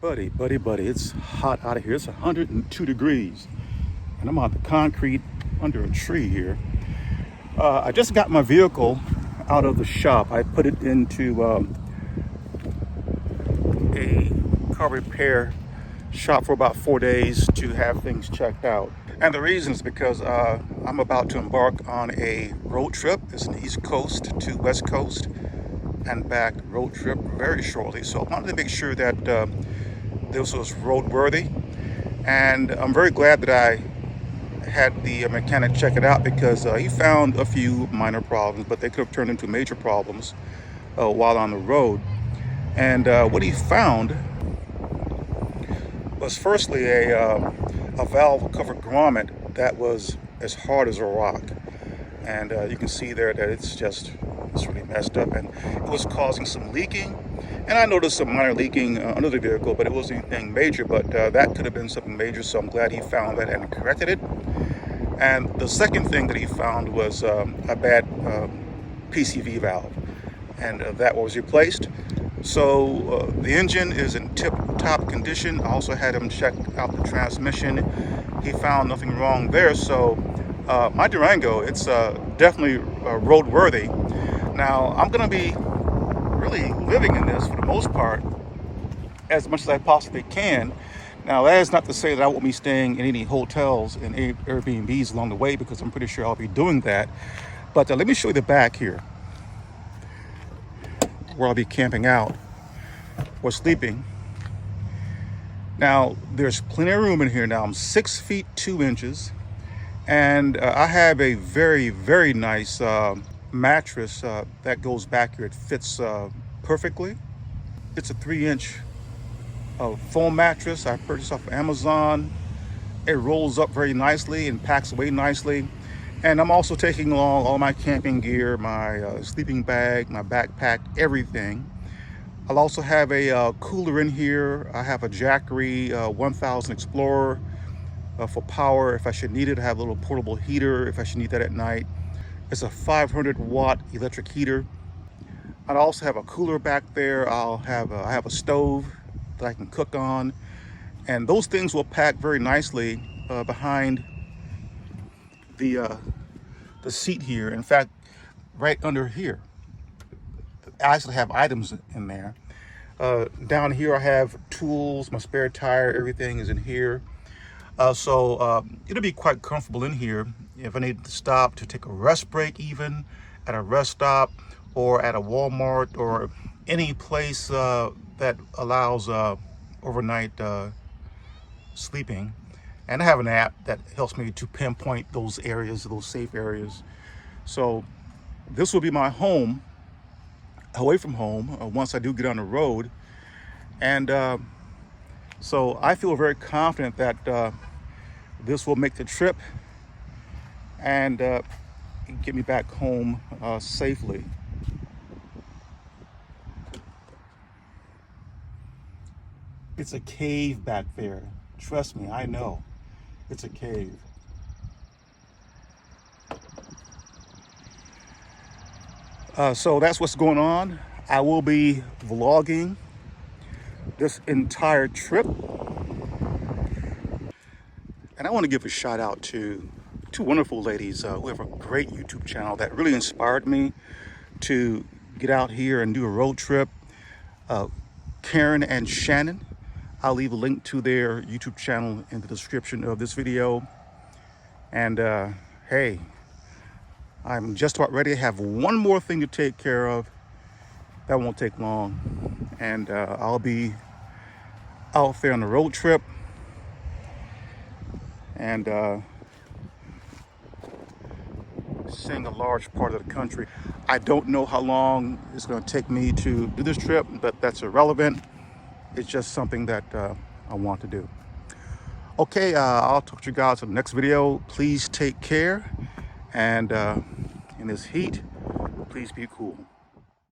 Buddy, it's hot out of here. It's 102 degrees, and I'm on the concrete under a tree here. I just got my vehicle out of the shop. I put it into a car repair shop for about 4 days to have things checked out. And the reason is because I'm about to embark on a road trip. It's an East Coast to West Coast and back road trip very shortly. So I wanted to make sure that this was roadworthy. And I'm very glad that I had the mechanic check it out, because he found a few minor problems, but they could have turned into major problems while on the road. And what he found was firstly a valve covered grommet that was as hard as a rock. And you can see there that it's really messed up, and it was causing some leaking. And I noticed some minor leaking under the vehicle, but it wasn't anything major. But that could have been something major, so I'm glad he found that and corrected it. And the second thing that he found was a bad PCV valve, and that was replaced. So the engine is in tip-top condition. I also had him check out the transmission. He found nothing wrong there. So my Durango, it's definitely roadworthy. Now I'm going to be really living in this for the most part as much as I possibly can. Now that is not to say that I won't be staying in any hotels and Airbnbs along the way, because I'm pretty sure I'll be doing that. But let me show you the back here, where I'll be camping out or sleeping. Now there's plenty of room in here. Now I'm 6 feet 2 inches, and I have a very nice mattress that goes back here. It fits perfectly. It's a 3-inch foam mattress I purchased off of Amazon. It rolls up very nicely and packs away nicely. And I'm also taking along all my camping gear, my sleeping bag, my backpack, everything. I'll also have a cooler in here. I have a Jackery 1000 Explorer for power if I should need it. I have a little portable heater if I should need that at night. It's a 500-watt electric heater. I also have a cooler back there. I have a stove that I can cook on, and those things will pack very nicely behind the seat here. In fact, right under here, I actually have items in there. Down here I have tools, my spare tire, everything is in here. So it'll be quite comfortable in here if I need to stop to take a rest break, even at a rest stop or at a Walmart or any place that allows overnight sleeping. And I have an app that helps me to pinpoint those areas, those safe areas. So this will be my home, away from home, once I do get on the road. And so I feel very confident that this will make the trip and get me back home safely. It's a cave back there. Trust me, I know. It's a cave. So that's what's going on. I will be vlogging this entire trip. And I want to give a shout out to two wonderful ladies who have a great YouTube channel that really inspired me to get out here and do a road trip. Karen and Shannon. I'll leave a link to their YouTube channel in the description of this video. And hey, I'm just about ready. I have one more thing to take care of. That won't take long. And I'll be out there on the road trip. And seeing a large part of the country. I don't know how long it's going to take me to do this trip, but that's irrelevant. It's just something that I want to do. Okay, I'll talk to you guys in the next video. Please take care, and in this heat, please be cool.